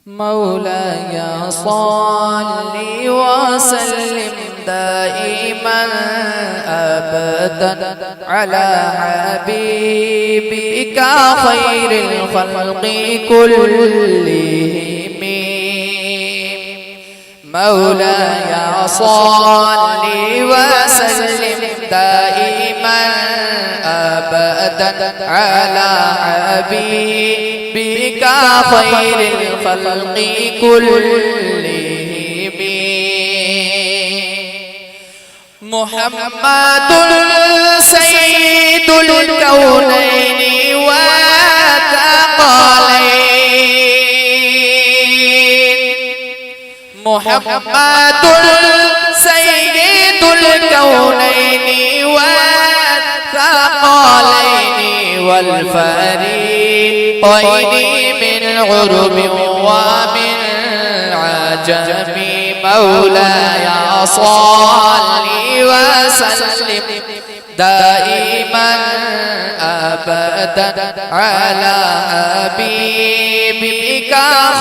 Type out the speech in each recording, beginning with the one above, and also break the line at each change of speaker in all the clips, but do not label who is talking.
مولاي صل وسلم دائما أبدا على حبيبك خير الخلق كلهم. مولاي صل وسلم دائما أبدا على حبيبك خير الخلق كلهم. محمد سيد الكونين والثقلين. محمد سيد الكونين والثقلين والفريقين من عرب ومن عجم. مولاي صل وسلم دائما أبدا على حبيبك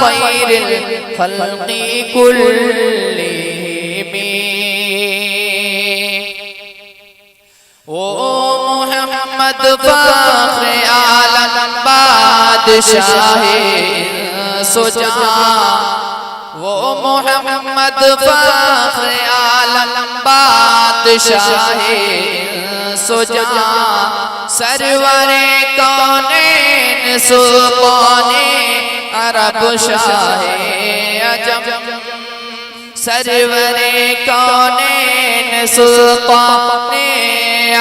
خير الخلق كلهم. محمد فخر عالم بادشاہ سجا. وہ محمد فخر عالم بادشاہ سجا. سرور کونین سلطان عرب شاہ عجم. سرور کونین سلطان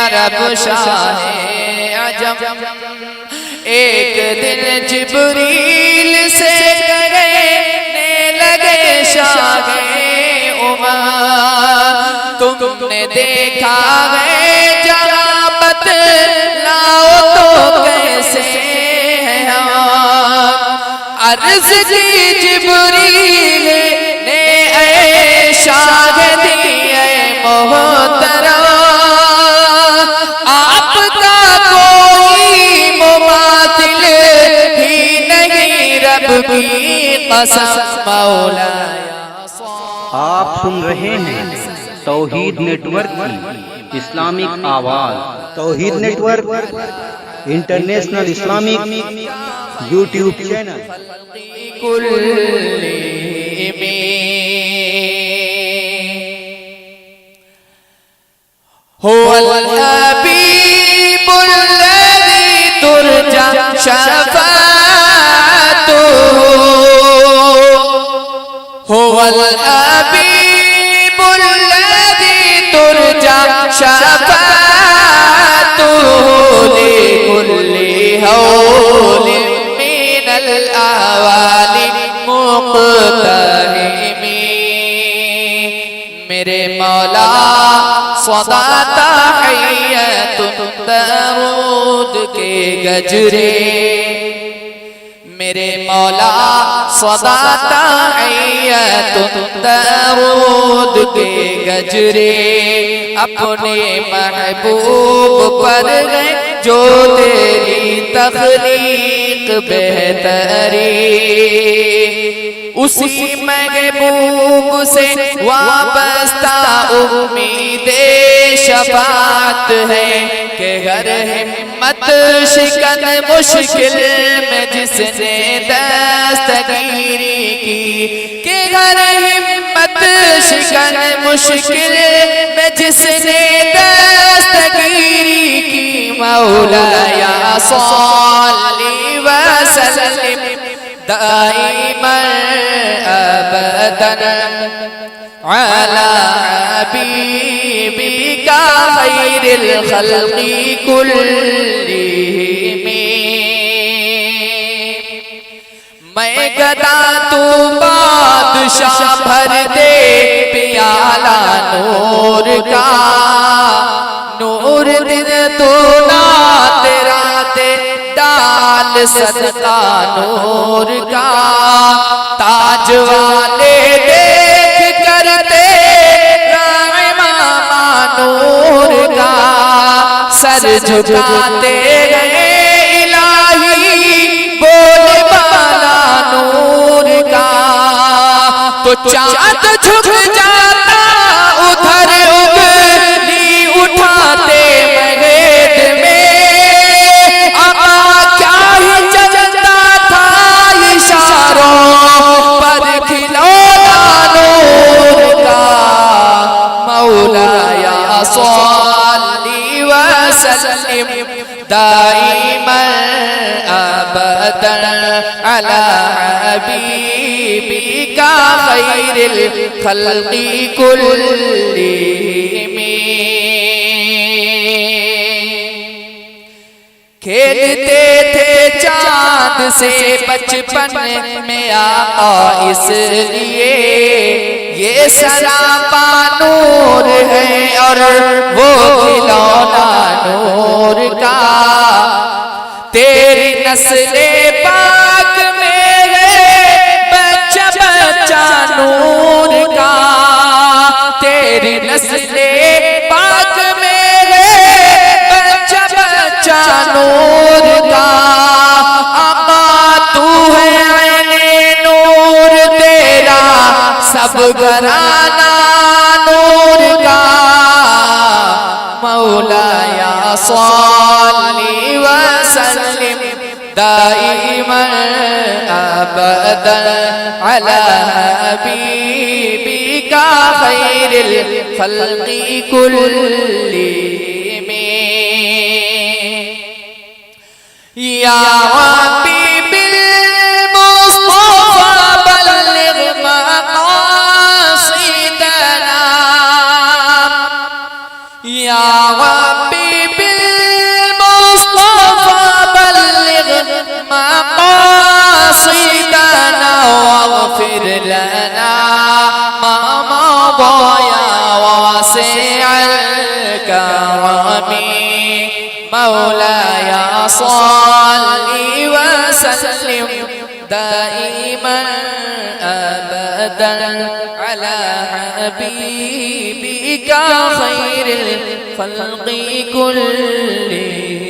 عرب شاہ عجم. ایک دن جبریل سے کہنے لگے شاہ عمر تم نے دیکھا ہے جہاں بتلاؤ تو کیسے ہیں ہم. عرض کی جبریل نے اے شاہ دی اے محترم آپ کا کوئی مماثل ہی نہیں رب کی قسم. مولاي
آپ سن رہے ہیں توحید نیٹ ورک کی اسلامک آواز. Tawheed network international Islamic YouTube channel.
هو الحبيب الذي ترجى شفاعته. هو الحبيب الذي ترجى شفاعته لكل هول من الأهوال مقتحم. میرے مولا صدا تحیت درود کے گجرے. میرے مولا صدا تحیت درود کے گجرے. اپنے محبوب پر گئے جو تیری تخلیق بہتری. اسی محبوب سے وابستہ امید شفاعت ہے کہ ہر ہمت شکن مشکل میں جس نے دستگیری کی. کہ ہر ہمت شکن مشکل میں جس نے دستگیری کی. مولاي صل وسلم دائما أبدا على حبيبك خير الخلق كلهم. میں گدا تو بادشاہ بھر دے پیالہ نور کا. نور دن تو نہ تیرا دے ڈال صدقہ نور کا. تاج والے دیکھ کر تیرا امامہ نور کا. سر جھکاتے گئے الہی بول بالا نور کا. چاند جھک جاتا ادھر انگلی اٹھاتے مغرب میں آقا کیا ہی چلتا تھا اشاروں پر کھلونا نور کا مولایا صلی وسلم دائما ابدا على حبيبك خير الخلق كلهم کھیلتے تھے چاند سے بچپن میں آقا اس لیے یہ سراپا نور ہے اور وہ کھلونا نور کا تیری نسل پاک میں ہے بچہ بچہ نور کا تیری نسل پاک میں ہے بچہ بچہ نور کا آقا تو ہے عین نور تیرا سب گھرانہ نور کا مولایا صلی وسلم دائما ابدا على حبيبك خير الخلق كلهم يا ربي بالمصطفى بلغ مقاصدنا يا ربي بالمصطفى بلغ مقاصدنا واغفر لنا ما مضى يا واسع الكرم مولاي صل وسلم دائما ابدا على حبيبك خير الخلق كلهم